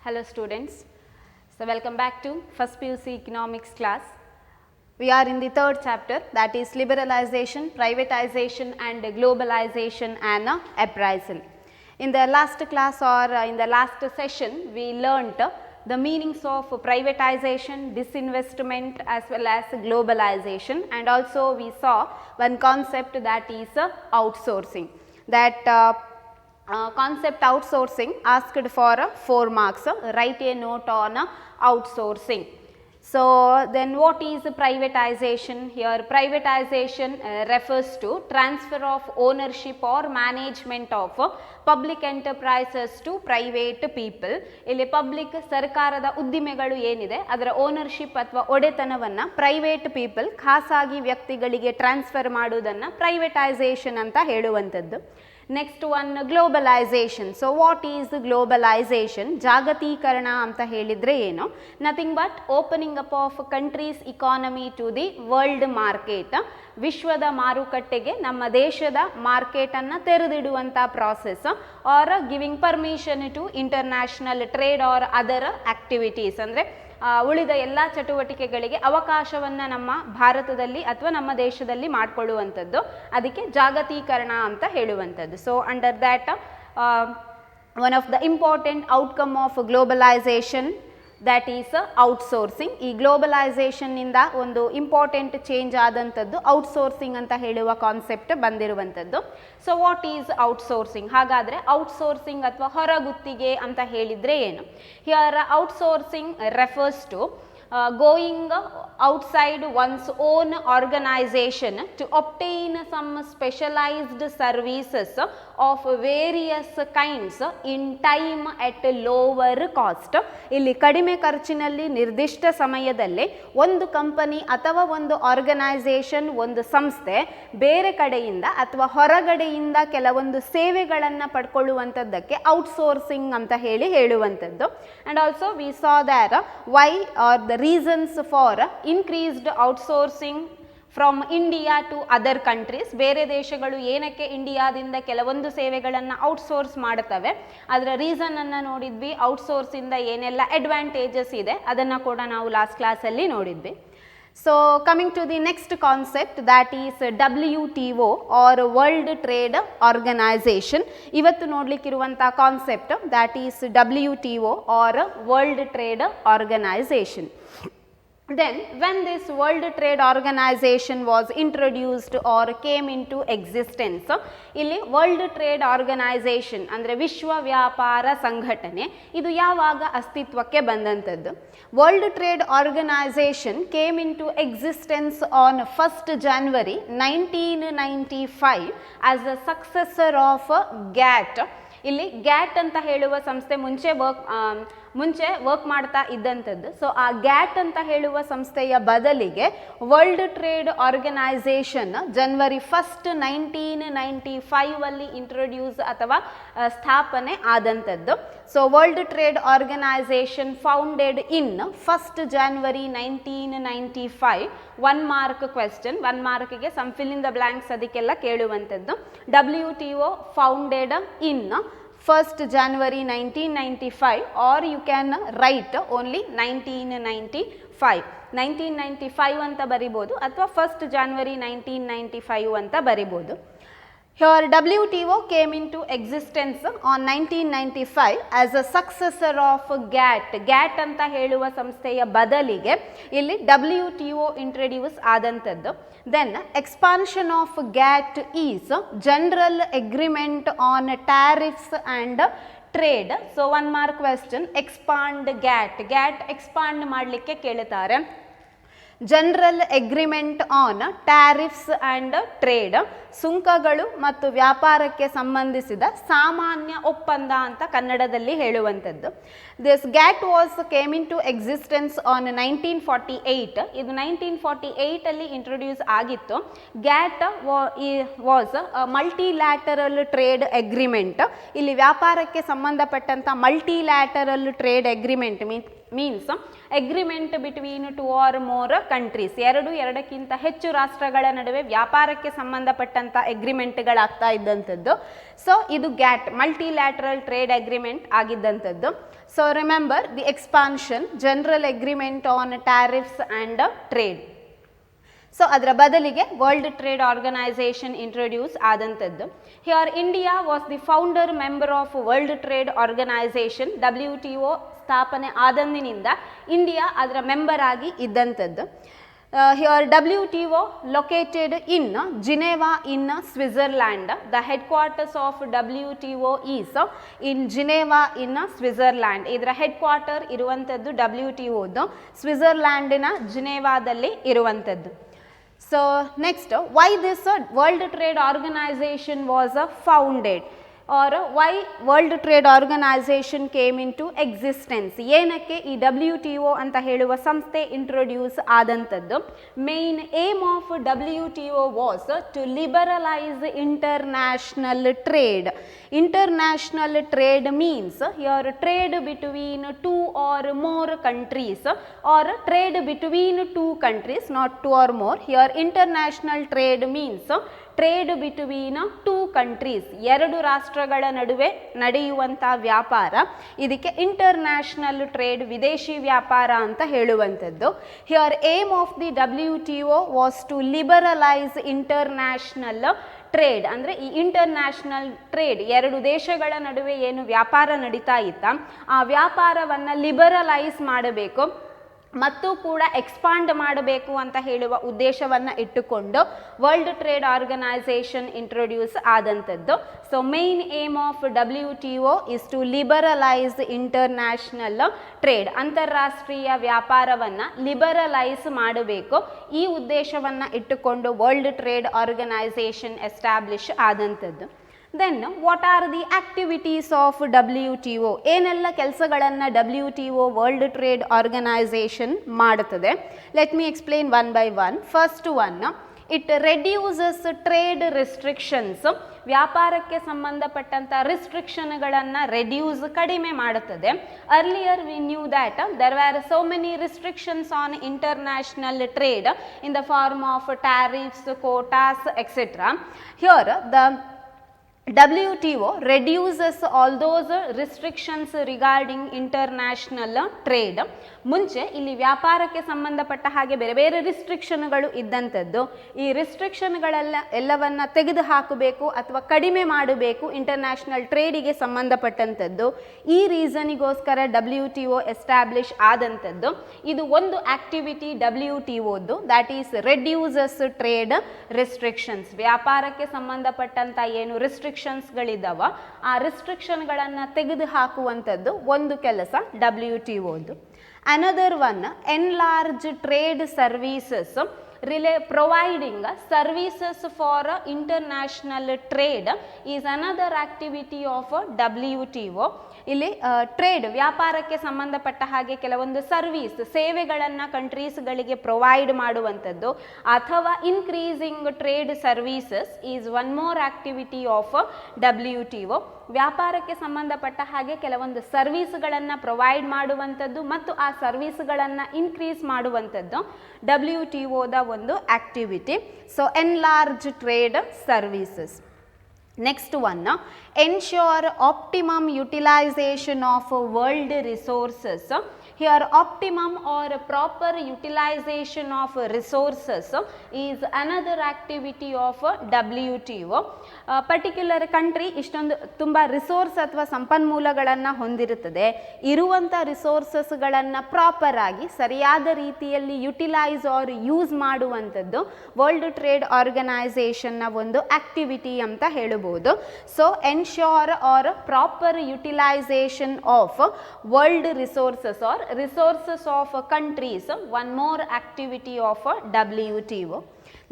Hello students, so welcome back to first PUC economics class. We are in the third chapter, that is liberalization, privatization and globalization and appraisal. In the last class or in the last session, we learnt the meanings of privatization, disinvestment as well as globalization, and also we saw one concept, that is outsourcing. That concept outsourcing asked for 4 marks, write a note on outsourcing. So, then what is privatization? Here privatization refers to transfer of ownership or management of public enterprises to private people. ಇಲ್ಲಿ public ಸರ್ಕಾರದ ಉದ್ದಿಮೆಗಳು ಏನಿದೆ ಅದರ ownership ಅಥವಾ ಒಡೆತನವನ್ನು private people ಖಾಸಗಿ ವ್ಯಕ್ತಿಗಳಿಗೆ transfer ಮಾಡುವುದನ್ನು privatisation ಅಂತ ಹೇಳುವಂಥದ್ದು. Next one, globalization. So what is globalization? ಜಾಗತೀಕರಣ ಅಂತ ಹೇಳಿದ್ರೆ ಏನು? Nothing but opening up of countries economy to the world market. ವಿಶ್ವದ ಮಾರುಕಟ್ಟೆಗೆ ನಮ್ಮ ದೇಶದ ಮಾರ್ಕೆಟ್ ಅನ್ನು ತೆರೆದಿಡುವಂಥ process, or giving permission to international trade or other activities. ಅಂದರೆ ಉಳಿದ ಎಲ್ಲ ಚಟುವಟಿಕೆಗಳಿಗೆ ಅವಕಾಶವನ್ನು ನಮ್ಮ ಭಾರತದಲ್ಲಿ ಅಥವಾ ನಮ್ಮ ದೇಶದಲ್ಲಿ ಮಾಡಿಕೊಳ್ಳುವಂಥದ್ದು, ಅದಕ್ಕೆ ಜಾಗತೀಕರಣ ಅಂತ ಹೇಳುವಂಥದ್ದು. So under that one of the important outcome of globalisation, that is outsourcing. ಈ ಗ್ಲೋಬಲೈಸೇಷನ್ನಿಂದ ಒಂದು ಇಂಪಾರ್ಟೆಂಟ್ ಚೇಂಜ್ ಆದಂಥದ್ದು ಔಟ್ಸೋರ್ಸಿಂಗ್ ಅಂತ ಹೇಳುವ ಕಾನ್ಸೆಪ್ಟ್ ಬಂದಿರುವಂಥದ್ದು. So what is outsourcing? ಹಾಗಾದರೆ ಔಟ್ಸೋರ್ಸಿಂಗ್ ಅಥವಾ ಹೊರಗುತ್ತಿಗೆ ಅಂತ ಹೇಳಿದರೆ ಏನು? Here outsourcing refers to going outside one's own organization to obtain some specialized services of various kinds in time at lower cost. ಇಲ್ಲಿ ಕಡಿಮೆ ಖರ್ಚಿನಲ್ಲಿ ನಿರ್ದಿಷ್ಟ ಸಮಯದಲ್ಲಿ ಒಂದು ಕಂಪನಿ ಅಥವಾ ಒಂದು ಆರ್ಗನೈಸೇಷನ್, ಒಂದು ಸಂಸ್ಥೆ ಬೇರೆ ಕಡೆಯಿಂದ ಅಥವಾ ಹೊರಗಡೆಯಿಂದ ಕೆಲವೊಂದು ಸೇವೆಗಳನ್ನು ಪಡ್ಕೊಳ್ಳುವಂಥದ್ದಕ್ಕೆ ಔಟ್ಸೋರ್ಸಿಂಗ್ ಅಂತ ಹೇಳುವಂಥದ್ದು. And also we saw that why are the reasons for increased outsourcing from India to other countries. ಬೇರೆ ದೇಶಗಳು ಏನಕ್ಕೆ ಇಂಡಿಯಾದಿಂದ ಕೆಲವೊಂದು ಸೇವೆಗಳನ್ನು ಔಟ್ಸೋರ್ಸ್ ಮಾಡುತ್ತವೆ, ಅದರ ರೀಸನ್ ಅನ್ನು ನೋಡಿದ್ವಿ. ಔಟ್ಸೋರ್ಸಿಂದ ಏನೆಲ್ಲ ಅಡ್ವಾಂಟೇಜಸ್ ಇದೆ ಅದನ್ನು ಕೂಡ ನಾವು ಲಾಸ್ಟ್ ಕ್ಲಾಸಲ್ಲಿ ನೋಡಿದ್ವಿ. So coming to the next concept, that is WTO or World Trade Organization. ಇವತ್ತು ನೋಡಲಿಕ್ಕಿರುವಂಥ concept that is WTO or World Trade Organization. Then when this World Trade Organization was introduced or came into existence, ಇಲ್ಲಿ world trade organisation ಅಂದರೆ ವಿಶ್ವ ವ್ಯಾಪಾರ ಸಂಘಟನೆ ಇದು ಯಾವಾಗ ಅಸ್ತಿತ್ವಕ್ಕೆ ಬಂದಂಥದ್ದು? World trade organisation came into existence on 1st January 1995 as a successor of GATT. ಇಲ್ಲಿ ಗ್ಯಾಟ್ ಅಂತ ಹೇಳುವ ಸಂಸ್ಥೆ ಮುಂಚೆ ವರ್ಕ್ ಮಾಡ್ತಾ ಇದ್ದಂಥದ್ದು. ಸೊ ಆ ಗ್ಯಾಟ್ ಅಂತ ಹೇಳುವ ಸಂಸ್ಥೆಯ ಬದಲಿಗೆ world trade organisation January 1st 1995 introduce ಅಥವಾ ಸ್ಥಾಪನೆ ಆದಂಥದ್ದು. So world trade organisation founded in 1st January 1995. 1 mark question, 1 markಗೆ some fill in the blanks ಅದಕ್ಕೆಲ್ಲ ಕೇಳುವಂಥದ್ದು. WTO founded in 1st January 1995 or you can write only 1995. 1995 ಅಂತ ಬರಿಬೋದು ಅಥವಾ 1st January 1995 ಅಂತ ಬರಿಬೋದು. Here WTO came into existence on 1995 as a successor of GATT. GATT ಅಂತ ಹೇಳುವ ಸಂಸ್ಥೆಯ ಬದಲಿಗೆ ಇಲ್ಲಿ WTO ಇಂಟ್ರೊಡ್ಯೂಸ್ ಆದಂಥದ್ದು. Then expansion of GATT is General Agreement on Tariffs and Trade. So 1 mark question, expand GATT. GATT expand ಮಾಡಲಿಕ್ಕೆ ಕೇಳುತ್ತಾರೆ. General agreement on tariffs and trade, ಸುಂಕಗಳು ಮತ್ತು ವ್ಯಾಪಾರಕ್ಕೆ ಸಂಬಂಧಿಸಿದ ಸಾಮಾನ್ಯ ಒಪ್ಪಂದ ಅಂತ ಕನ್ನಡದಲ್ಲಿ ಹೇಳುವಂಥದ್ದು. This GATT came into existence on 1948. ಇದು 1948 ಇಂಟ್ರೊಡ್ಯೂಸ್ ಆಗಿತ್ತು. GATT was multilateral trade agreement. ಇಲ್ಲಿ ವ್ಯಾಪಾರಕ್ಕೆ ಸಂಬಂಧಪಟ್ಟಂಥ multilateral trade agreement means agreement between 2 or more countries, ಎರಡಕ್ಕಿಂತ ಹೆಚ್ಚು ರಾಷ್ಟ್ರಗಳ ನಡುವೆ ವ್ಯಾಪಾರಕ್ಕೆ ಸಂಬಂಧಪಟ್ಟಂಥ ಅಗ್ರಿಮೆಂಟ್ಗಳಾಗ್ತಾ ಇದ್ದಂಥದ್ದು. ಸೊ ಇದು ಗ್ಯಾಟ್, ಮಲ್ಟಿಲ್ಯಾಟ್ರಲ್ ಟ್ರೇಡ್ ಅಗ್ರಿಮೆಂಟ್ ಆಗಿದ್ದಂಥದ್ದು. So remember the expansion, general agreement on tariffs and trade. So ಅದರ ಬದಲಿಗೆ ವರ್ಲ್ಡ್ ಟ್ರೇಡ್ ಆರ್ಗನೈಸೇಷನ್ ಇಂಟ್ರೊಡ್ಯೂಸ್ ಆದಂಥದ್ದು. Here India was the founder member of world trade organisation. WTO ಸ್ಥಾಪನೆ ಆದಂದಿನಿಂದ India ಅದರ member ಆಗಿ ಇದ್ದಂಥದ್ದು. Here WTO located in Geneva in Switzerland. The headquarters of WTO is in Geneva in Switzerland. ಇದರ headquarter ಇರುವಂಥದ್ದು WTOದು ಸ್ವಿಟ್ಜರ್ಲ್ಯಾಂಡಿನ ಜಿನೆವಾದಲ್ಲಿ ಇರುವಂಥದ್ದು. So next, why this World Trade Organization was founded, or why World Trade Organization came into existence? ಏನಕ್ಕೆ ಈ WTO ಅಂತ ಹೇಳುವ ಸಂಸ್ಥೆ introduce ಆದಂಥದ್ದು? Main aim of WTO was to liberalise international trade. International trade means here trade between 2 or more countries, or trade between 2 countries, not 2 or more. Here international trade means trade between 2 countries, ಎರಡು ರಾಷ್ಟ್ರಗಳ ನಡುವೆ ನಡೆಯುವಂಥ ವ್ಯಾಪಾರ. ಇದಕ್ಕೆ international trade, ವಿದೇಶಿ ವ್ಯಾಪಾರ ಅಂತ ಹೇಳುವಂಥದ್ದು. Here aim of the WTO was to liberalise international trade. ಅಂದರೆ ಈ ಇಂಟರ್ನ್ಯಾಷನಲ್ ಟ್ರೇಡ್, ಎರಡು ದೇಶಗಳ ನಡುವೆ ಏನು ವ್ಯಾಪಾರ ನಡೀತಾ ಇತ್ತ ಆ ವ್ಯಾಪಾರವನ್ನು ಲಿಬರಲೈಸ್ ಮಾಡಬೇಕು ಮತ್ತು ಕೂಡ ಎಕ್ಸ್ಪಾಂಡ್ ಮಾಡಬೇಕು ಅಂತ ಹೇಳುವ ಉದ್ದೇಶವನ್ನು ಇಟ್ಟುಕೊಂಡು ವರ್ಲ್ಡ್ ಟ್ರೇಡ್ ಆರ್ಗನೈಸೇಷನ್ ಇಂಟ್ರೊಡ್ಯೂಸ್ ಆದಂಥದ್ದು. So main aim of WTO is to liberalise international trade. ಅಂತಾರಾಷ್ಟ್ರೀಯ ವ್ಯಾಪಾರವನ್ನು ಲಿಬರಲೈಸ್ ಮಾಡಬೇಕು. ಈ ಉದ್ದೇಶವನ್ನು ಇಟ್ಟುಕೊಂಡು ವರ್ಲ್ಡ್ ಟ್ರೇಡ್ ಆರ್ಗನೈಸೇಷನ್ ಎಸ್ಟಾಬ್ಲಿಷ್ ಆದಂಥದ್ದು. Then what are the activities of WTO? ಏನೆಲ್ಲ ಕೆಲಸಗಳನ್ನು WTO ವರ್ಲ್ಡ್ ಟ್ರೇಡ್ ಆರ್ಗನೈಸೇಷನ್ ಮಾಡುತ್ತದೆ? Let me explain one by one. First one, it reduces trade restrictions. ವ್ಯಾಪಾರಕ್ಕೆ ಸಂಬಂಧಪಟ್ಟಂಥ ರಿಸ್ಟ್ರಿಕ್ಷನ್ಗಳನ್ನು ಕಡಿಮೆ ಮಾಡುತ್ತದೆ. Earlier we knew that there were so many restrictions on international trade in the form of tariffs, quotas etcetera. Here the WTO reduces all those restrictions regarding international trade. ಮುಂಚೆ ಇಲ್ಲಿ ವ್ಯಾಪಾರಕ್ಕೆ ಸಂಬಂಧಪಟ್ಟ ಹಾಗೆ ಬೇರೆ ಬೇರೆ ರಿಸ್ಟ್ರಿಕ್ಷನ್ಗಳು ಇದ್ದಂಥದ್ದು. ಈ ಎಲ್ಲವನ್ನ ತೆಗೆದು ಹಾಕಬೇಕು ಅಥವಾ ಕಡಿಮೆ ಮಾಡಬೇಕು ಇಂಟರ್ನ್ಯಾಷನಲ್ ಟ್ರೇಡಿಗೆ ಸಂಬಂಧಪಟ್ಟಂಥದ್ದು. ಈ ರೀಸನಿಗೋಸ್ಕರ WTO ಎಸ್ಟಾಬ್ಲಿಷ್ ಆದಂಥದ್ದು. ಇದು ಒಂದು ಆಕ್ಟಿವಿಟಿ WTOದು, that is reduces trade restrictions. ವ್ಯಾಪಾರಕ್ಕೆ ಸಂಬಂಧಪಟ್ಟಂಥ ಏನು ಗಳಿದ್ದಾವ ಆ ರಿಸ್ಟ್ರಿಕ್ಷನ್ಗಳನ್ನು ತೆಗೆದು ಹಾಕುವಂಥದ್ದು ಒಂದು ಕೆಲಸ WTOದು. Another one, enlarge trade services. providing services for international trade is another activity of WTO. ಇಲ್ಲಿ ಟ್ರೇಡ್ ವ್ಯಾಪಾರಕ್ಕೆ ಸಂಬಂಧಪಟ್ಟ ಹಾಗೆ ಕೆಲವೊಂದು ಸರ್ವಿಸ್ ಸೇವೆಗಳನ್ನು ಕಂಟ್ರೀಸ್ಗಳಿಗೆ ಪ್ರೊವೈಡ್ ಮಾಡುವಂಥದ್ದು ಅಥವಾ increasing trade services is one more activity of WTO. ವ್ಯಾಪಾರಕ್ಕೆ ಸಂಬಂಧಪಟ್ಟ ಹಾಗೆ ಕೆಲವೊಂದು ಸರ್ವಿಸ್ಗಳನ್ನು ಪ್ರೊವೈಡ್ ಮಾಡುವಂಥದ್ದು ಮತ್ತು ಆ ಸರ್ವಿಸ್ಗಳನ್ನು ಇನ್ಕ್ರೀಸ್ ಮಾಡುವಂಥದ್ದು WTOದ ಒಂದು activity. So enlarge trade services. Next one, ensure optimum utilization of world resources. Here optimum or proper utilization of resources is another activity of WTO. Particular country ಇಷ್ಟೊಂದು ತುಂಬ ರಿಸೋರ್ಸ್ ಅಥವಾ ಸಂಪನ್ಮೂಲಗಳನ್ನು ಹೊಂದಿರುತ್ತದೆ. ಇರುವಂಥ ರಿಸೋರ್ಸಸ್ಗಳನ್ನು ಪ್ರಾಪರ್ ಆಗಿ ಸರಿಯಾದ ರೀತಿಯಲ್ಲಿ ಯುಟಿಲೈಸ್ ಆರ್ ಯೂಸ್ ಮಾಡುವಂಥದ್ದು ವರ್ಲ್ಡ್ ಟ್ರೇಡ್ ಆರ್ಗನೈಸೇಷನ್ನ ಒಂದು ಆಕ್ಟಿವಿಟಿ ಅಂತ ಹೇಳಬಹುದು. So ensure or proper utilisation of world resources or resources of countries, one more activity of WTO.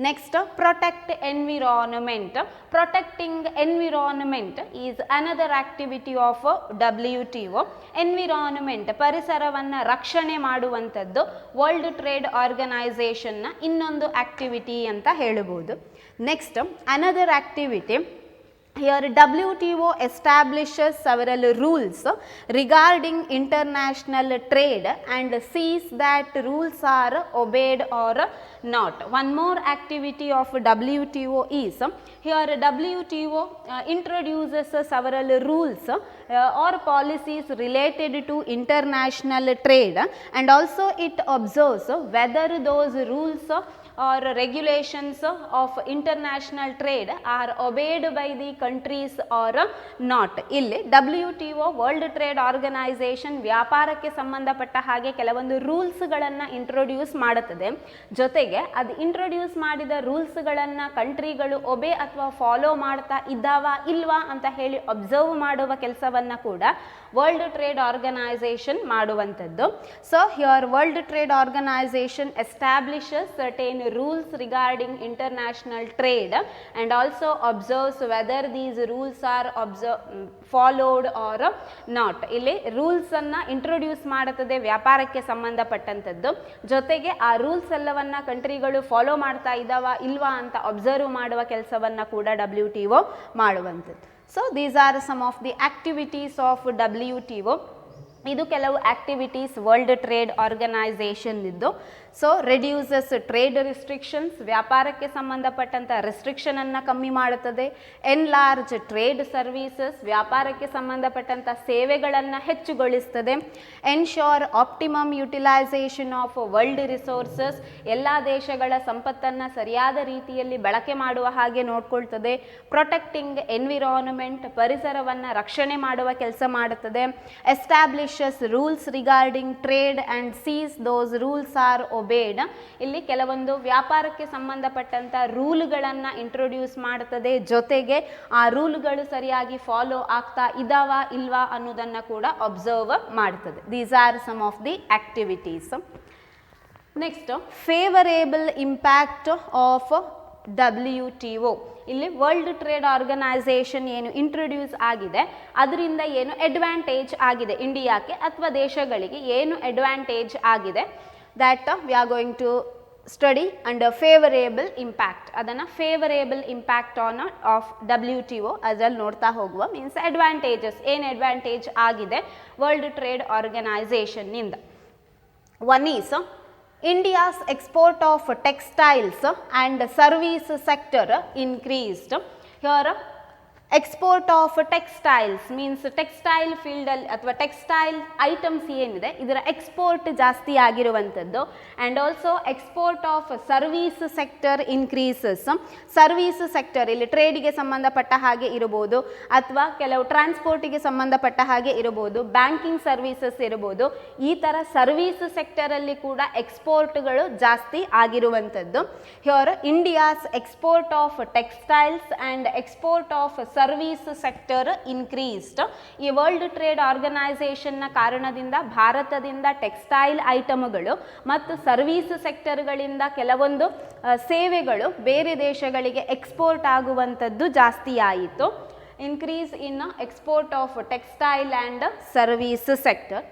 Next, protect environment. Protecting environment is another activity of WTO. Environment, ಪರಿಸರವನ್ನು ರಕ್ಷಣೆ ಮಾಡುವಂಥದ್ದು world trade ಆರ್ಗನೈಸೇಷನ್ನ ಇನ್ನೊಂದು activity ಅಂತ ಹೇಳಬಹುದು. Next, another activity Here WTO establishes several rules regarding international trade and sees that rules are obeyed or not. One more activity of WTO is, here WTO introduces several rules or policies related to international trade, and also it observes whether those rules or regulations of international trade are obeyed by the countries or not. ಇಲ್ಲಿ WTO world trade organisation ವ್ಯಾಪಾರಕ್ಕೆ ಸಂಬಂಧಪಟ್ಟ ಹಾಗೆ ಕೆಲವೊಂದು ರೂಲ್ಸ್ಗಳನ್ನು introduce ಮಾಡುತ್ತದೆ. ಜೊತೆಗೆ ಅದು introduce ಮಾಡಿದ ರೂಲ್ಸ್ಗಳನ್ನು ಕಂಟ್ರಿಗಳು ಒಬೆ ಅಥವಾ ಫಾಲೋ ಮಾಡ್ತಾ ಇದ್ದಾವ ಇಲ್ವಾ ಅಂತ ಹೇಳಿ ಅಬ್ಸರ್ವ್ ಮಾಡುವ ಕೆಲಸವನ್ನು ಕೂಡ ವರ್ಲ್ಡ್ ಟ್ರೇಡ್ ಆರ್ಗನೈಸೇಷನ್ ಮಾಡುವಂಥದ್ದು. So here world trade organisation establishes certain rules regarding international trade and also observes whether these rules are followed or not. ಇಲ್ಲಿ ರೂಲ್ಸ್ ಅನ್ನ ಇಂಟ್ರೊಡ್ಯೂಸ್ ಮಾಡುತ್ತದೆ ವ್ಯಾಪಾರಕ್ಕೆ ಸಂಬಂಧಪಟ್ಟಂಥದ್ದು. ಜೊತೆಗೆ ಆ ರೂಲ್ಸ್ ಎಲ್ಲವನ್ನ ಕಂಟ್ರಿಗಳು ಫಾಲೋ ಮಾಡ್ತಾ ಇದ್ದಾವ ಇಲ್ವಾ ಅಂತ ಅಬ್ಸರ್ವ್ ಮಾಡುವ ಕೆಲಸವನ್ನ ಕೂಡ WTO ಮಾಡುವಂಥದ್ದು. So these are some of the activities of WTO. ಇದು ಕೆಲವು ಆಕ್ಟಿವಿಟೀಸ್ ವರ್ಲ್ಡ್ ಟ್ರೇಡ್ ಆರ್ಗನೈಸೇಷನ್ ಇದ್ದು. ಸೊ ರೆಡ್ಯೂಸಸ್ ಟ್ರೇಡ್ ರಿಸ್ಟ್ರಿಕ್ಷನ್ಸ್, ವ್ಯಾಪಾರಕ್ಕೆ ಸಂಬಂಧಪಟ್ಟಂಥ ರಿಸ್ಟ್ರಿಕ್ಷನನ್ನು ಕಮ್ಮಿ ಮಾಡುತ್ತದೆ. ಎನ್ಲಾರ್ಜ್ ಟ್ರೇಡ್ ಸರ್ವೀಸಸ್, ವ್ಯಾಪಾರಕ್ಕೆ ಸಂಬಂಧಪಟ್ಟಂಥ ಸೇವೆಗಳನ್ನು ಹೆಚ್ಚುಗೊಳಿಸ್ತದೆ. Ensure optimum utilisation of world resources, ಎಲ್ಲ ದೇಶಗಳ ಸಂಪತ್ತನ್ನು ಸರಿಯಾದ ರೀತಿಯಲ್ಲಿ ಬಳಕೆ ಮಾಡುವ ಹಾಗೆ ನೋಡ್ಕೊಳ್ತದೆ. ಪ್ರೊಟೆಕ್ಟಿಂಗ್ ಎನ್ವಿರಾನ್ಮೆಂಟ್, ಪರಿಸರವನ್ನು ರಕ್ಷಣೆ ಮಾಡುವ ಕೆಲಸ ಮಾಡುತ್ತದೆ. Establishes rules regarding trade and sees those rules are obeyed, ಇಲ್ಲಿ ಕೆಲವೊಂದು ವ್ಯಾಪಾರಕ್ಕೆ ಸಂಬಂಧಪಟ್ಟಂಥ ರೂಲ್ಗಳನ್ನು ಇಂಟ್ರೊಡ್ಯೂಸ್ ಮಾಡುತ್ತದೆ. ಜೊತೆಗೆ ಆ ರೂಲ್ಗಳು ಸರಿಯಾಗಿ ಫಾಲೋ ಆಗ್ತಾ ಇದ್ದಾವ ಇಲ್ವಾ ಅನ್ನೋದನ್ನು ಕೂಡ ಅಬ್ಸರ್ವ್ ಮಾಡ್ತದೆ. These are some of the activities. Next, favourable impact of WTO. ಇಲ್ಲಿ ವರ್ಲ್ಡ್ ಟ್ರೇಡ್ ಆರ್ಗನೈಸೇಷನ್ ಏನು ಇಂಟ್ರೊಡ್ಯೂಸ್ ಆಗಿದೆ ಅದರಿಂದ ಏನು ಅಡ್ವಾಂಟೇಜ್ ಆಗಿದೆ ಇಂಡಿಯಾಕ್ಕೆ ಅಥವಾ ದೇಶಗಳಿಗೆ, ಏನು ಅಡ್ವಾಂಟೇಜ್ ಆಗಿದೆ, that we are going to study under favorable impact. ಅದನ್ನು favorable impact on of WTO ಅದರಲ್ಲಿ ನೋಡ್ತಾ ಹೋಗುವ. ಮೀನ್ಸ್ ಅಡ್ವಾಂಟೇಜಸ್, ಏನು ಅಡ್ವಾಂಟೇಜ್ ಆಗಿದೆ ವರ್ಲ್ಡ್ ಟ್ರೇಡ್ ಆರ್ಗನೈಸೇಷನ್ನಿಂದ. One is India's export of textiles and service sector increased. Here export of textiles means textile ಫೀಲ್ಡಲ್ಲಿ ಅಥವಾ textile items ಏನಿದೆ ಇದರ ಎಕ್ಸ್ಪೋರ್ಟ್ ಜಾಸ್ತಿ ಆಗಿರುವಂಥದ್ದು. And also export of service sector increases. Service sector ಇಲ್ಲಿ ಟ್ರೇಡಿಗೆ ಸಂಬಂಧಪಟ್ಟ ಹಾಗೆ ಇರಬಹುದು ಅಥವಾ ಕೆಲವು ಟ್ರಾನ್ಸ್ಪೋರ್ಟಿಗೆ ಸಂಬಂಧಪಟ್ಟ ಹಾಗೆ ಇರಬಹುದು, ಬ್ಯಾಂಕಿಂಗ್ ಸರ್ವೀಸಸ್ ಇರಬಹುದು. ಈ ಥರ ಸರ್ವೀಸ್ ಸೆಕ್ಟರಲ್ಲಿ ಕೂಡ ಎಕ್ಸ್ಪೋರ್ಟ್ಗಳು ಜಾಸ್ತಿ ಆಗಿರುವಂಥದ್ದು. Here India's export of textiles and export of service sector increased. ಈ ವರ್ಲ್ಡ್ ಟ್ರೇಡ್ ಆರ್ಗನೈಸೇಷನ್ನ ಕಾರಣದಿಂದ ಭಾರತದಿಂದ ಟೆಕ್ಸ್ಟೈಲ್ ಐಟಮ್ಗಳು ಮತ್ತು ಸರ್ವೀಸ್ ಸೆಕ್ಟರ್ಗಳಿಂದ ಕೆಲವೊಂದು ಸೇವೆಗಳು ಬೇರೆ ದೇಶಗಳಿಗೆ ಎಕ್ಸ್ಪೋರ್ಟ್ ಆಗುವಂಥದ್ದು ಜಾಸ್ತಿ ಆಯಿತು. Increase in export of textile and service sector.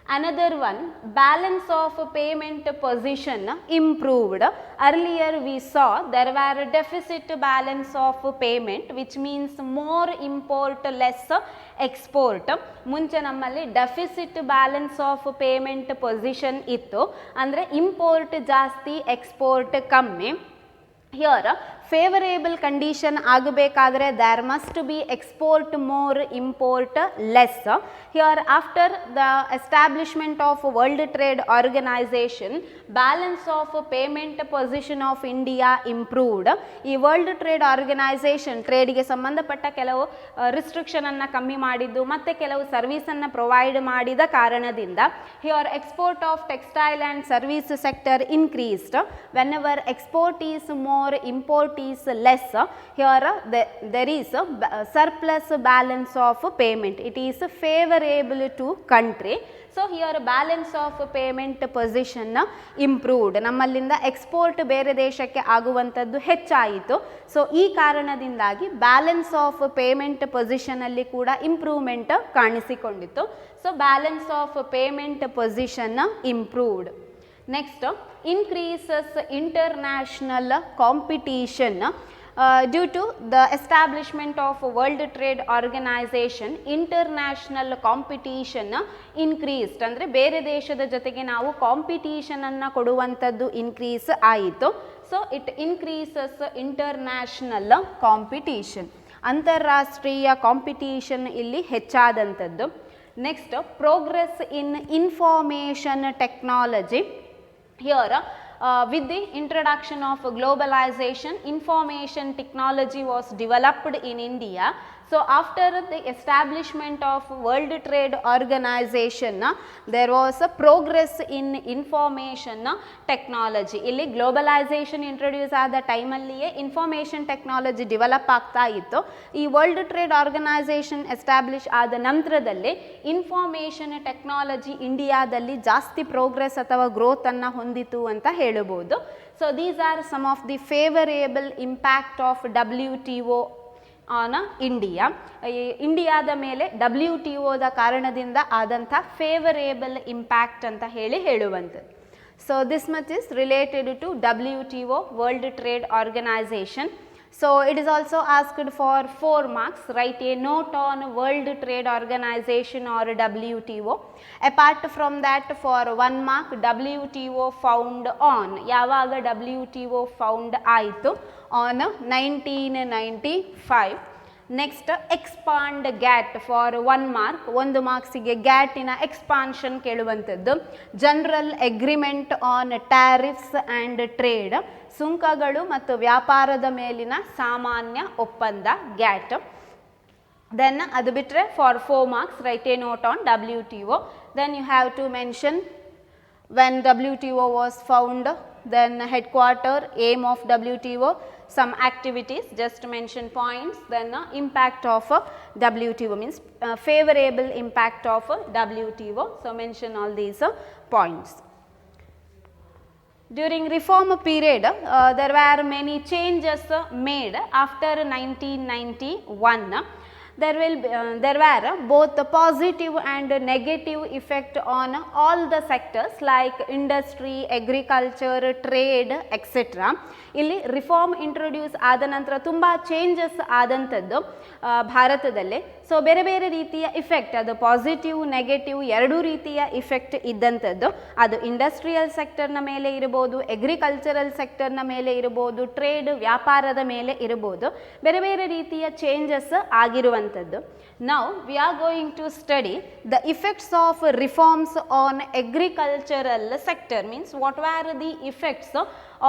Another one, balance of payment position improved. Earlier we saw there were deficit balance of payment, which means more import less export. ಮುಂಚೆ ನಮ್ಮಲ್ಲಿ deficit balance of payment position ಇತ್ತು, ಅಂದರೆ import ಜಾಸ್ತಿ export ಕಮ್ಮಿ. Here favourable condition ಆಗಬೇಕಾದ್ರೆ there must be export more, import less. Here after the establishment of world trade organisation balance of payment position of India improved. ಈ world trade organisation ಟ್ರೇಡ್ಗೆ ಸಂಬಂಧಪಟ್ಟ ಕೆಲವು ರಿಸ್ಟ್ರಿಕ್ಷನನ್ನು ಕಮ್ಮಿ ಮಾಡಿದ್ದು ಮತ್ತು ಕೆಲವು ಸರ್ವೀಸನ್ನು ಪ್ರೊವೈಡ್ ಮಾಡಿದ ಕಾರಣದಿಂದ here export of textile and service sector increased. When ever export is more, import is less, here there is a surplus balance of payment. It is favorable to country. So here balance of payment position improved. ನಮ್ಮಲ್ಲಿಂದ export ಬೇರೆ ದೇಶಕ್ಕೆ ಆಗುವಂಥದ್ದು ಹೆಚ್ಚಾಯಿತು. So ಈ ಕಾರಣದಿಂದಾಗಿ balance of payment ಪೊಸಿಷನಲ್ಲಿ ಕೂಡ improvement ಕಾಣಿಸಿಕೊಂಡಿತ್ತು. So balance of payment position improved. Next, increases international competition. Due to the establishment of world trade organisation international competition increased, ಅಂದರೆ ಬೇರೆ ದೇಶದ ಜೊತೆಗೆ ನಾವು ಕಾಂಪಿಟೀಷನನ್ನು ಕೊಡುವಂಥದ್ದು ಇನ್ಕ್ರೀಸ್ ಆಯಿತು. So it increases international competition, ಅಂತಾರಾಷ್ಟ್ರೀಯ ಕಾಂಪಿಟೀಷನ್ ಇಲ್ಲಿ ಹೆಚ್ಚಾದಂಥದ್ದು. Next, progress in information technology. Here with the introduction of globalization, information technology was developed in India. So after the establishment of World Trade Organization, there was a progress in information technology. ಇಲ್ಲಿ globalization introduce ಆದ ಟೈಮಲ್ಲಿಯೇ information technology develop ಆಗ್ತಾ ಇತ್ತು. ಈ world trade organisation establish ಆದ ನಂತರದಲ್ಲಿ information technology ಇಂಡಿಯಾದಲ್ಲಿ ಜಾಸ್ತಿ progress ಅಥವಾ ಗ್ರೋತನ್ನು ಹೊಂದಿತು ಅಂತ ಹೇಳಬಹುದು. So these are some of the favourable impact of WTO on India. ಇಂಡಿಯಾದ ಮೇಲೆ WTOದ ಕಾರಣದಿಂದ ಆದಂಥ ಫೇವರೇಬಲ್ ಇಂಪ್ಯಾಕ್ಟ್ ಅಂತ ಹೇಳುವಂಥದ್ದು. So this much is related to WTO, world trade organisation. So it is also asked for 4 marks. Write a note on World Trade Organization or WTO. Apart from that, for 1 mark, WTO found on. ಯಾವಾಗ WTO found ಆಯಿತು? On 1995. Next, expand GATT for 1 mark. 1 ಮಾರ್ಕ್ಸಿಗೆ ಗ್ಯಾಟಿನ expansion ಕೇಳುವಂಥದ್ದು. General agreement on tariffs and trade, ಸುಂಕಗಳು ಮತ್ತು ವ್ಯಾಪಾರದ ಮೇಲಿನ ಸಾಮಾನ್ಯ ಒಪ್ಪಂದ, ಗ್ಯಾಟ್. ದೆನ್ ಅದು ಬಿಟ್ಟರೆ for 4 marks, write a note on WTO. Then you have to mention when WTO was found, then headquarter, aim of WTO, some activities, just mention points. Then impact of WTO means favorable impact of WTO. So mention all these points. During reform period, there were many changes made after 1991. There were both positive and negative effect on all the sectors like industry, agriculture, trade, etc. ಇಲ್ಲಿ reform introduce ಆದ ನಂತರ ತುಂಬ changes ಆದಂಥದ್ದು ಭಾರತದಲ್ಲಿ. So ಬೇರೆ ಬೇರೆ ರೀತಿಯ effect, ಅದು positive negative ಎರಡೂ ರೀತಿಯ ಇಫೆಕ್ಟ್ ಇದ್ದಂಥದ್ದು. ಅದು ಇಂಡಸ್ಟ್ರಿಯಲ್ ಸೆಕ್ಟರ್ನ ಮೇಲೆ ಇರ್ಬೋದು, ಅಗ್ರಿಕಲ್ಚರಲ್ ಸೆಕ್ಟರ್ನ ಮೇಲೆ ಇರ್ಬೋದು, ಟ್ರೇಡ್ ವ್ಯಾಪಾರದ ಮೇಲೆ ಇರ್ಬೋದು, ಬೇರೆ ಬೇರೆ ರೀತಿಯ ಚೇಂಜಸ್ ಆಗಿರುವಂಥದ್ದು. Now we are going to study the effects of reforms on agricultural sector. Means what are the effects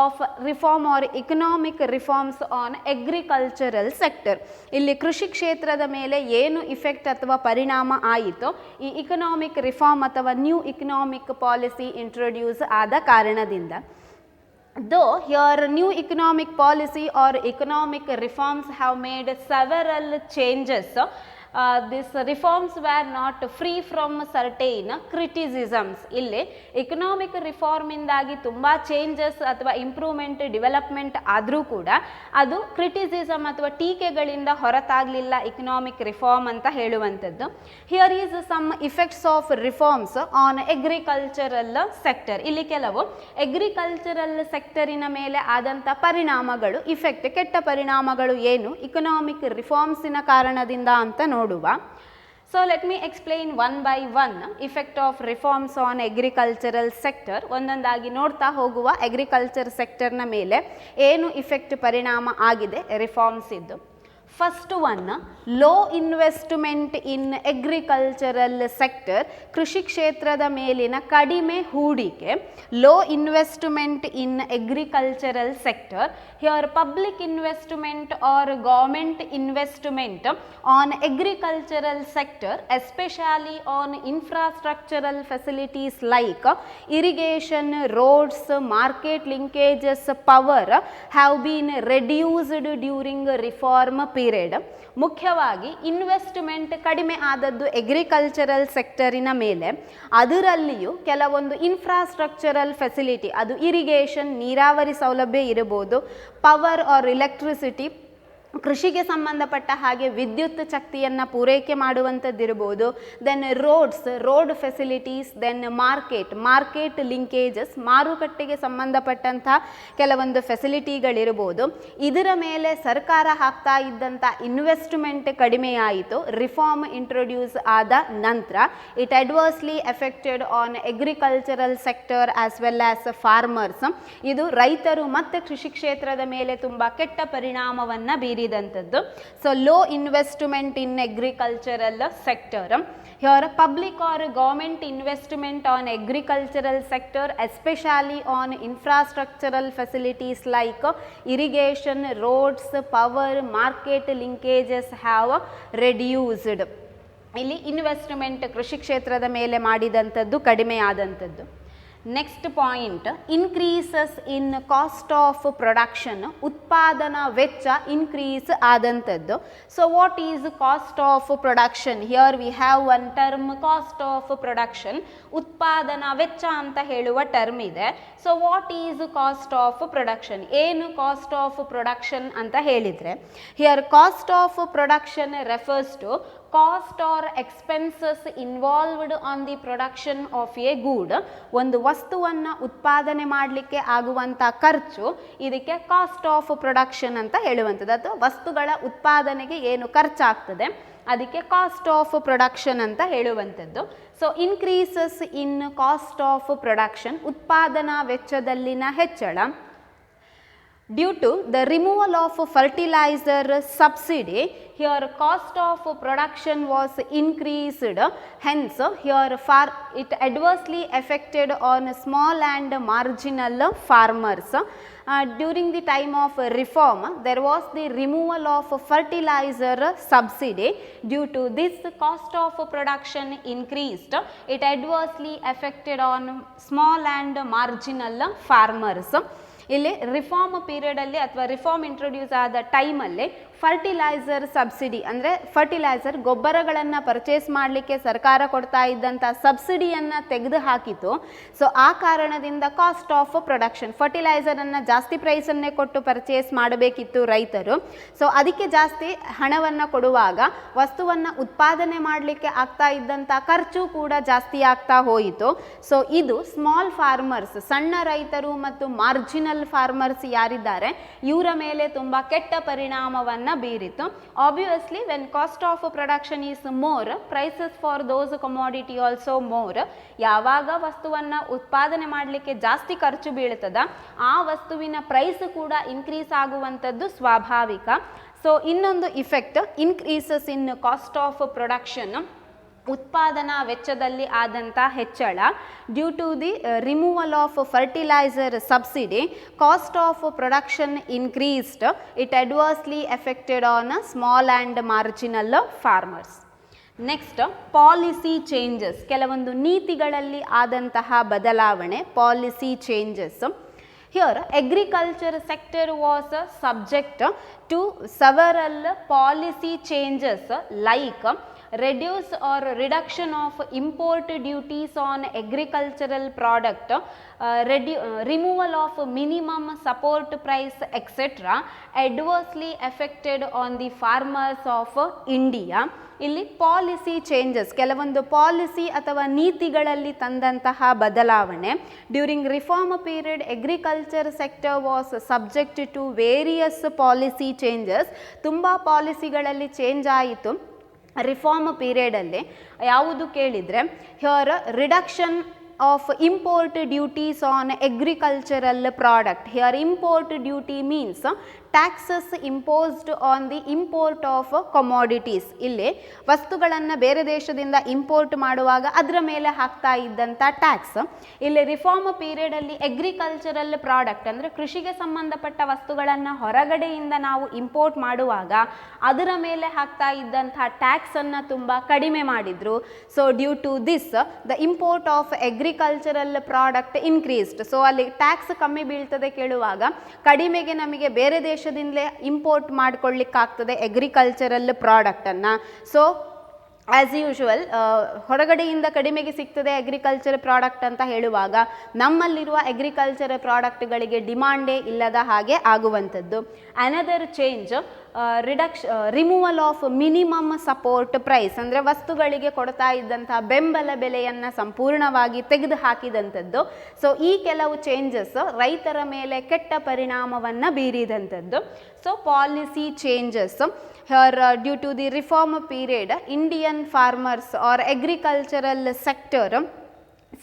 of reform or economic reforms on agricultural sector. ಇಲ್ಲಿ ಕೃಷಿ ಕ್ಷೇತ್ರದ ಮೇಲೆ ಏನು ಇಫೆಕ್ಟ್ ಅಥವಾ ಪರಿಣಾಮ ಆಯಿತು ಈ ಇಕನಾಮಿಕ್ ರಿಫಾರ್ಮ್ ಅಥವಾ ನ್ಯೂ ಇಕನಾಮಿಕ್ ಪಾಲಿಸಿ ಇಂಟ್ರೊಡ್ಯೂಸ್ ಆದ ಕಾರಣದಿಂದ. Though here new economic policy or economic reforms have made several changes, these reforms were not free from certain criticisms. ಇಲ್ಲಿ ಎಕನಾಮಿಕ್ ರಿಫಾರ್ಮ್ ಇಂದಾಗಿ ತುಂಬ ಚೇಂಜಸ್ ಅಥವಾ ಇಂಪ್ರೂವ್ಮೆಂಟ್ ಡೆವಲಪ್ಮೆಂಟ್ ಆದರೂ ಕೂಡ ಅದು ಕ್ರಿಟಿಸಿಸಮ್ ಅಥವಾ ಟೀಕೆಗಳಿಂದ ಹೊರತಾಗಲಿಲ್ಲ ಎಕನಾಮಿಕ್ ರಿಫಾರ್ಮ್ ಅಂತ ಹೇಳುವಂಥದ್ದು. Here is some effects of reforms on agricultural sector. ಇಲ್ಲಿ ಕೆಲವು ಅಗ್ರಿಕಲ್ಚರಲ್ ಸೆಕ್ಟರಿನ ಮೇಲೆ ಆದಂಥ ಪರಿಣಾಮಗಳು, ಇಫೆಕ್ಟ್, ಕೆಟ್ಟ ಪರಿಣಾಮಗಳು ಏನು ಇಕನಾಮಿಕ್ ರಿಫಾರ್ಮ್ಸಿನ ಕಾರಣದಿಂದ ಅಂತ ನೋಡುವ. So let me explain one by one effect of reforms on agricultural sector. ಒಂದೊಂದಾಗಿ ನೋಡ್ತಾ ಹೋಗುವ ಅಗ್ರಿಕಲ್ಚರ್ ಸೆಕ್ಟರ್ನ ಮೇಲೆ ಏನು ಇಫೆಕ್ಟ್ ಪರಿಣಾಮ ಆಗಿದೆ ರಿಫಾರ್ಮ್ಸ್ ಇದ್ದು. First one, low investment in agricultural sector. ಕೃಷಿ ಕ್ಷೇತ್ರದ ಮೇಲಿನ ಕಡಿಮೆ ಹೂಡಿಕೆ, low investment in agricultural sector. Here public investment or government investment on agricultural sector, especially on infrastructural facilities like irrigation, roads, market linkages, power have been reduced during reform period. ಮುಖ್ಯವಾಗಿ investment ಕಡಿಮೆ ಆದದ್ದು agricultural ಸೆಕ್ಟರಿನ ಮೇಲೆ. ಅದರಲ್ಲಿಯೂ ಕೆಲವೊಂದು infrastructural facility, ಅದು irrigation ನೀರಾವರಿ ಸೌಲಭ್ಯ ಇರಬಹುದು, ಪವರ್ ಆರ್ ಎಲೆಕ್ಟ್ರಿಸಿಟಿ ಕೃಷಿಗೆ ಸಂಬಂಧಪಟ್ಟ ಹಾಗೆ ವಿದ್ಯುತ್ ಶಕ್ತಿಯನ್ನು ಪೂರೈಕೆ ಮಾಡುವಂಥದ್ದಿರ್ಬೋದು. Then road facilities, then market linkages, ಮಾರುಕಟ್ಟೆಗೆ ಸಂಬಂಧಪಟ್ಟಂಥ ಕೆಲವೊಂದು ಫೆಸಿಲಿಟಿಗಳಿರ್ಬೋದು. ಇದರ ಮೇಲೆ ಸರ್ಕಾರ ಹಾಕ್ತಾ ಇದ್ದಂಥ ಇನ್ವೆಸ್ಟ್ಮೆಂಟ್ ಕಡಿಮೆಯಾಯಿತು ರಿಫಾರ್ಮ್ ಇಂಟ್ರೊಡ್ಯೂಸ್ ಆದ ನಂತರ. It adversely affected on agricultural sector as well as farmers. ಇದು ರೈತರು ಮತ್ತು ಕೃಷಿ ಕ್ಷೇತ್ರದ ಮೇಲೆ ತುಂಬ ಕೆಟ್ಟ ಪರಿಣಾಮವನ್ನು ಬೀರಿದಂಥದ್ದು. So low investment in agricultural sector. Here public or government investment on agricultural sector especially on infrastructural facilities like irrigation, roads, power, market linkages have reduced. ಇಲ್ಲಿ ಇನ್ವೆಸ್ಟ್ಮೆಂಟ್ ಕೃಷಿ ಕ್ಷೇತ್ರದ ಮೇಲೆ ಮಾಡಿದಂಥದ್ದು ಕಡಿಮೆ ಆದಂಥದ್ದು. Next point, increases in cost of production. ಉತ್ಪಾದನಾ ವೆಚ್ಚ increase ಆದಂಥದ್ದು. So what is cost of production? Here we have one term cost of production. ಉತ್ಪಾದನಾ ವೆಚ್ಚ ಅಂತ ಹೇಳುವ ಟರ್ಮ್ ಇದೆ. So what is cost of production? ಏನು ಕಾಸ್ಟ್ ಆಫ್ ಪ್ರೊಡಕ್ಷನ್ ಅಂತ ಹೇಳಿದರೆ, here cost of production refers to cost or expenses involved on the production of a good. ಒಂದು ವಸ್ತುವನ್ನು ಉತ್ಪಾದನೆ ಮಾಡಲಿಕ್ಕೆ ಆಗುವಂಥ ಖರ್ಚು, ಇದಕ್ಕೆ ಕಾಸ್ಟ್ ಆಫ್ ಪ್ರೊಡಕ್ಷನ್ ಅಂತ ಹೇಳುವಂಥದ್ದು. ಅಥವಾ ವಸ್ತುಗಳ ಉತ್ಪಾದನೆಗೆ ಏನು ಖರ್ಚಾಗ್ತದೆ ಅದಕ್ಕೆ ಕಾಸ್ಟ್ ಆಫ್ ಪ್ರೊಡಕ್ಷನ್ ಅಂತ ಹೇಳುವಂಥದ್ದು. So increases in cost of production, ಉತ್ಪಾದನಾ ವೆಚ್ಚದಲ್ಲಿನ ಹೆಚ್ಚಳ. Due to the removal of fertiliser subsidy, here cost of production was increased, hence here it adversely affected on small and marginal farmers. During the time of reform there was the removal of fertilizer subsidy. Due to this cost of production increased, it adversely affected on small and marginal farmers. ಇಲ್ಲಿ reform ಪೀರಿಯಡಲ್ಲಿ ಅಥವಾ reform introduce ಆದ ಟೈಮಲ್ಲಿ fertiliser subsidy ಅಂದರೆ fertiliser ಗೊಬ್ಬರಗಳನ್ನು purchase ಮಾಡಲಿಕ್ಕೆ ಸರ್ಕಾರ ಕೊಡ್ತಾ ಇದ್ದಂಥ ಸಬ್ಸಿಡಿಯನ್ನು ತೆಗೆದು ಹಾಕಿತು. ಸೊ ಆ ಕಾರಣದಿಂದ ಕಾಸ್ಟ್ ಆಫ್ ಪ್ರೊಡಕ್ಷನ್, ಫರ್ಟಿಲೈಸರನ್ನು ಜಾಸ್ತಿ ಪ್ರೈಸನ್ನೇ ಕೊಟ್ಟು ಪರ್ಚೇಸ್ ಮಾಡಬೇಕಿತ್ತು ರೈತರು. ಸೊ ಅದಕ್ಕೆ ಜಾಸ್ತಿ ಹಣವನ್ನು ಕೊಡುವಾಗ ವಸ್ತುವನ್ನು ಉತ್ಪಾದನೆ ಮಾಡಲಿಕ್ಕೆ ಆಗ್ತಾ ಇದ್ದಂಥ ಖರ್ಚು ಕೂಡ ಜಾಸ್ತಿ ಆಗ್ತಾ ಹೋಯಿತು. ಸೊ ಇದು ಸ್ಮಾಲ್ ಫಾರ್ಮರ್ಸ್, ಸಣ್ಣ ರೈತರು ಮತ್ತು ಮಾರ್ಜಿನಲ್ ಫಾರ್ಮರ್ಸ್ ಯಾರಿದ್ದಾರೆ ಇವರ ಮೇಲೆ ತುಂಬ ಕೆಟ್ಟ ಪರಿಣಾಮವನ್ನು ಬೀರಿತು. Obviously when cost of production is more, prices for those commodity also more. ಯಾವಾಗ ವಸ್ತುವನ್ನು ಉತ್ಪಾದನೆ ಮಾಡಲಿಕ್ಕೆ ಜಾಸ್ತಿ ಖರ್ಚು ಬೀಳ್ತದ ಆ ವಸ್ತುವಿನ ಪ್ರೈಸ್ ಕೂಡ ಇನ್ಕ್ರೀಸ್ ಆಗುವಂಥದ್ದು ಸ್ವಾಭಾವಿಕ. ಸೊ ಇನ್ನೊಂದು effect, increases in cost of production, ಉತ್ಪಾದನಾ ವೆಚ್ಚದಲ್ಲಿ ಆದಂಥ ಹೆಚ್ಚಳ. Due to the removal of fertiliser subsidy, cost of production increased, it adversely affected on small and marginal farmers. Next, policy changes, ಕೆಲವೊಂದು ನೀತಿಗಳಲ್ಲಿ ಆದಂತಹ ಬದಲಾವಣೆ, policy changes. Here agriculture sector was subject to several policy changes like reduce or reduction of import duties on agricultural product, removal of minimum support price etc. adversely affected on the farmers of India. ಇಲ್ಲಿ policy changes, ಕೆಲವೊಂದು policy ಅಥವಾ ನೀತಿಗಳಲ್ಲಿ ತಂದಂತಹ ಬದಲಾವಣೆ. During reform period agriculture sector was subject to various policy changes. ತುಂಬ ಪಾಲಿಸಿಗಳಲ್ಲಿ change ಆಯಿತು reform ಪೀರಿಯಡಲ್ಲಿ. ಯಾವುದು ಕೇಳಿದರೆ, here reduction of import duties on agricultural product. Here import duty means taxes imposed on the import of commodities. ಇಲ್ಲಿ ವಸ್ತುಗಳನ್ನು ಬೇರೆ ದೇಶದಿಂದ ಇಂಪೋರ್ಟ್ ಮಾಡುವಾಗ ಅದರ ಮೇಲೆ ಹಾಕ್ತಾ ಇದ್ದಂಥ ಟ್ಯಾಕ್ಸ್. ಇಲ್ಲಿ ರಿಫಾರ್ಮ್ ಪೀರಿಯಡಲ್ಲಿ ಅಗ್ರಿಕಲ್ಚರಲ್ ಪ್ರಾಡಕ್ಟ್ ಅಂದರೆ ಕೃಷಿಗೆ ಸಂಬಂಧಪಟ್ಟ ವಸ್ತುಗಳನ್ನು ಹೊರಗಡೆಯಿಂದ ನಾವು ಇಂಪೋರ್ಟ್ ಮಾಡುವಾಗ ಅದರ ಮೇಲೆ ಹಾಕ್ತಾ ಇದ್ದಂಥ ಟ್ಯಾಕ್ಸನ್ನು ತುಂಬ ಕಡಿಮೆ ಮಾಡಿದರು. So due to this the import of agricultural product increased. So ಅಲ್ಲಿ ಟ್ಯಾಕ್ಸ್ ಕಮ್ಮಿ ಬೀಳ್ತದೆ ಕೇಳುವಾಗ ಕಡಿಮೆಗೆ ನಮಗೆ ಬೇರೆ ದೇಶದಿಂದಲೇ ಇಂಪೋರ್ಟ್ ಮಾಡ್ಕೊಳ್ಳಿಕ್ಕಾಗ್ತದೆ ಅಗ್ರಿಕಲ್ಚರಲ್ ಪ್ರಾಡಕ್ಟನ್ನು. ಸೊ ಆ್ಯಸ್ ಯೂಶುವಲ್ ಹೊರಗಡೆಯಿಂದ ಕಡಿಮೆಗೆ ಸಿಗ್ತದೆ ಅಗ್ರಿಕಲ್ಚರ್ ಪ್ರಾಡಕ್ಟ್ ಅಂತ ಹೇಳುವಾಗ ನಮ್ಮಲ್ಲಿರುವ ಅಗ್ರಿಕಲ್ಚರ್ ಪ್ರಾಡಕ್ಟ್ಗಳಿಗೆ ಡಿಮಾಂಡೇ ಇಲ್ಲದ ಹಾಗೆ ಆಗುವಂಥದ್ದು. Another change, removal of minimum support price, ಅಂದರೆ ವಸ್ತುಗಳಿಗೆ ಕೊಡ್ತಾ ಇದ್ದಂತಹ ಬೆಂಬಲ ಬೆಲೆಯನ್ನು ಸಂಪೂರ್ಣವಾಗಿ ತೆಗೆದು ಹಾಕಿದಂಥದ್ದು. ಸೊ ಈ ಕೆಲವು ಚೇಂಜಸ್ ರೈತರ ಮೇಲೆ ಕೆಟ್ಟ ಪರಿಣಾಮವನ್ನು ಬೀರಿದಂಥದ್ದು. So policy changes here due to the reform period, Indian farmers or agricultural sector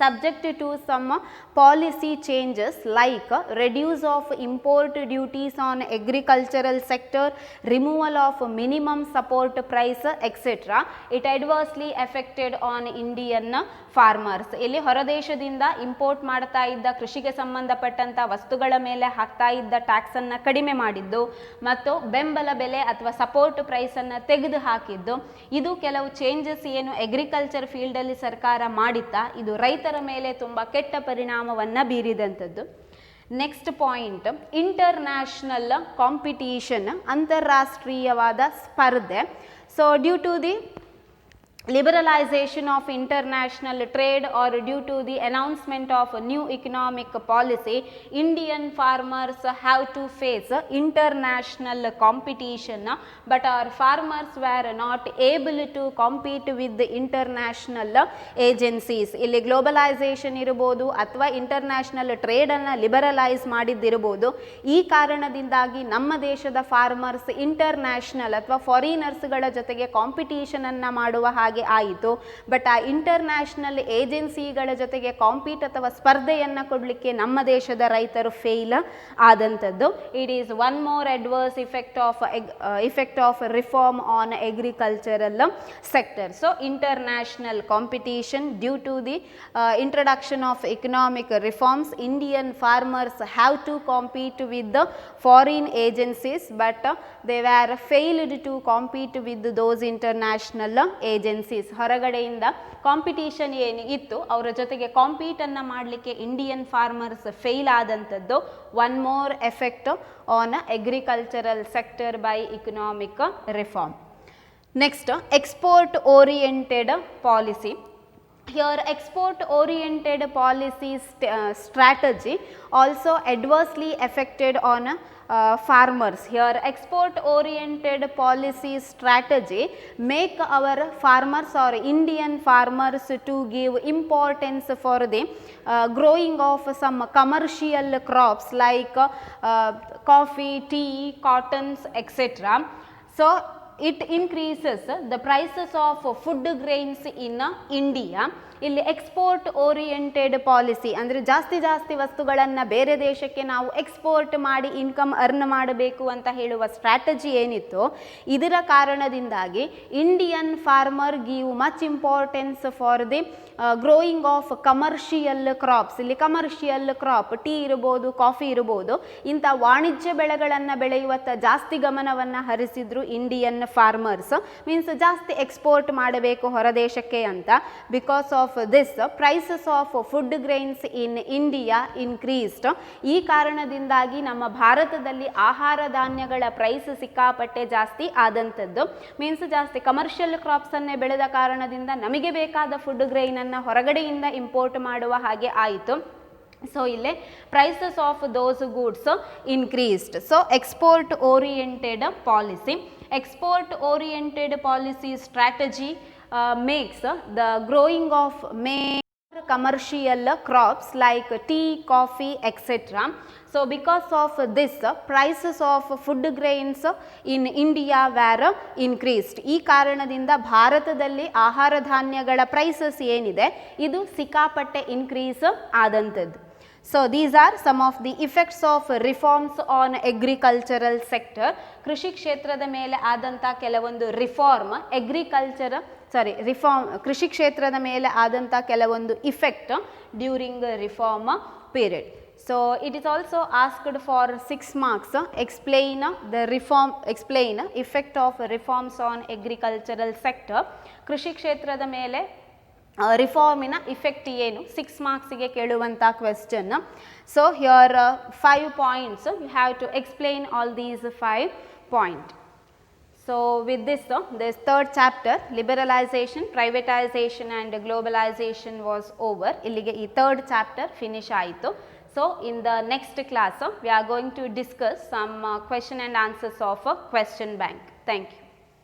subject to some policy changes like reduce of import duties on agricultural sector, removal of minimum support price etc. It adversely affected on Indian farmers. ಇಲ್ಲಿ ಹೊರದೇಶದಿಂದ import ಮಾಡ್ತಾ ಇದ್ದ ಕೃಷಿಗೆ ಸಂಬಂಧಪಟ್ಟಂಥ ವಸ್ತುಗಳ ಮೇಲೆ ಹಾಕ್ತಾ ಇದ್ದ ಟ್ಯಾಕ್ಸನ್ನು ಕಡಿಮೆ ಮಾಡಿದ್ದು ಮತ್ತು ಬೆಂಬಲ ಬೆಲೆ ಅಥವಾ ಸಪೋರ್ಟ್ ಪ್ರೈಸನ್ನು ತೆಗೆದು ಹಾಕಿದ್ದು, ಇದು ಕೆಲವು ಚೇಂಜಸ್ ಏನು ಅಗ್ರಿಕಲ್ಚರ್ ಫೀಲ್ಡಲ್ಲಿ ಸರ್ಕಾರ ಮಾಡಿತ್ತಾ, ಇದು ರೈತರ ಮೇಲೆ ತುಂಬ ಕೆಟ್ಟ ಪರಿಣಾಮವನ್ನು ಬೀರಿದಂಥದ್ದು. ನೆಕ್ಸ್ಟ್ ಪಾಯಿಂಟ್, ಇಂಟರ್ನ್ಯಾಷನಲ್ ಕಾಂಪಿಟೀಷನ್, ಅಂತಾರಾಷ್ಟ್ರೀಯವಾದ ಸ್ಪರ್ಧೆ. So due to the liberalization of international trade or due to the announcement of a new economic policy, Indian farmers have to face international competition, but our farmers were not able to compete with the international agencies. ಇಲ್ಲಿ globalisation ಇರಬಹುದು ಅಥವಾ international ಟ್ರೇಡನ್ನು ಲಿಬರಲೈಸ್ ಮಾಡಿದ್ದಿರಬಹುದು. ಈ ಕಾರಣದಿಂದಾಗಿ ನಮ್ಮ ದೇಶದ farmers international ಅಥವಾ ಫಾರಿನರ್ಸ್ಗಳ ಜೊತೆಗೆ ಕಾಂಪಿಟೀಷನನ್ನು ಮಾಡುವ ಹಾಗೆ ಆಯಿತು. ಬಟ್ ಆ ಇಂಟರ್ನ್ಯಾಷನಲ್ ಏಜೆನ್ಸಿಗಳ ಜೊತೆಗೆ ಕಾಂಪೀಟ್ ಅಥವಾ ಸ್ಪರ್ಧೆಯನ್ನು ಕೊಡಲಿಕ್ಕೆ ನಮ್ಮ ದೇಶದ ರೈತರು ಫೇಲ್ ಆದಂಥದ್ದು. It is one more adverse effect of reform on agricultural sector. So international competition due to the introduction of economic reforms, Indian farmers have to compete with the foreign agencies but they were failed to compete with those international agencies. ಹೊರಗಡೆಯಿಂದ competition ಏನು ಇತ್ತು ಅವರ ಜೊತೆಗೆ ಕಾಂಪೀಟನ್ನು ಮಾಡಲಿಕ್ಕೆ Indian farmers fail ಆದಂಥದ್ದು. One more effect on agricultural sector by economic reform. Next, export oriented policy. Here export oriented policy strategy also adversely affected on farmers. Here export oriented policy strategy make our farmers or Indian farmers to give importance for the growing of some commercial crops like coffee, tea, cottons etc. So it increases the prices of food grains in India. ಇಲ್ಲಿ export oriented policy ಅಂದರೆ ಜಾಸ್ತಿ ವಸ್ತುಗಳನ್ನು ಬೇರೆ ದೇಶಕ್ಕೆ ನಾವು export ಮಾಡಿ income earn ಮಾಡಬೇಕು ಅಂತ ಹೇಳುವ ಸ್ಟ್ರಾಟಜಿ ಏನಿತ್ತು, ಇದರ ಕಾರಣದಿಂದಾಗಿ Indian farmer give much importance for the growing of commercial crops. ಇಲ್ಲಿ ಕಮರ್ಷಿಯಲ್ ಕ್ರಾಪ್ ಟೀ ಇರ್ಬೋದು, ಕಾಫಿ ಇರ್ಬೋದು, ಇಂಥ ವಾಣಿಜ್ಯ ಬೆಳೆಗಳನ್ನು ಬೆಳೆಯುವತ್ತ ಜಾಸ್ತಿ ಗಮನವನ್ನು ಹರಿಸಿದ್ರು ಇಂಡಿಯನ್ ಫಾರ್ಮರ್ಸ್. ಮೀನ್ಸ್ ಜಾಸ್ತಿ ಎಕ್ಸ್ಪೋರ್ಟ್ ಮಾಡಬೇಕು ಹೊರದೇಶಕ್ಕೆ ಅಂತ. Because of this prices of food grains in India increased. ಈ ಕಾರಣದಿಂದಾಗಿ ನಮ್ಮ ಭಾರತದಲ್ಲಿ ಆಹಾರ ಧಾನ್ಯಗಳ ಪ್ರೈಸ್ ಸಿಕ್ಕಾಪಟ್ಟೆ ಜಾಸ್ತಿ ಆದಂಥದ್ದು. ಮೀನ್ಸ್ ಜಾಸ್ತಿ ಕಮರ್ಷಿಯಲ್ ಕ್ರಾಪ್ಸನ್ನೇ ಬೆಳೆದ ಕಾರಣದಿಂದ ನಮಗೆ ಬೇಕಾದ ಫುಡ್ ಗ್ರೈನನ್ನು ಹೊರಗಡೆಯಿಂದ ಇಂಪೋರ್ಟ್ ಮಾಡುವ ಹಾಗೆ ಆಯಿತು. ಸೊ ಇಲ್ಲೇ prices of those goods increased. So export oriented policy. Export oriented policy strategy makes the growing of major commercial crops like tea, coffee etc. So because of this prices of food grains in India were increased. ಈ ಕಾರಣದಿಂದ ಭಾರತದಲ್ಲಿ ಆಹಾರ ಧಾನ್ಯಗಳ prices ಏನಿದೆ ಇದು ಸಿಕ್ಕಾಪಟ್ಟೆ increase ಆದಂಥದ್ದು. So these are some of the effects of reforms on agricultural sector. ಕೃಷಿ ಕ್ಷೇತ್ರದ ಮೇಲೆ ಆದಂಥ ಕೆಲವೊಂದು ಕೃಷಿ ಕ್ಷೇತ್ರದ ಮೇಲೆ ಆದಂಥ ಕೆಲವೊಂದು effect during reform period. So it is also asked for 6 marks. Explain effect of reforms on agricultural sector. ಕೃಷಿ ಕ್ಷೇತ್ರದ ಮೇಲೆ ರಿಫಾರ್ಮಿನ ಇಫೆಕ್ಟ್ ಏನು, 6 ಮಾರ್ಕ್ಸಿಗೆ ಕೇಳುವಂಥ question. So here 5 points, you have to explain all these 5 point. So with this third chapter liberalisation, privatisation and globalisation was over. ಇಲ್ಲಿಗೆ ಈ third chapter finish ಆಯಿತು. So, in the next class we are going to discuss some question and answers of a question bank. Thank you.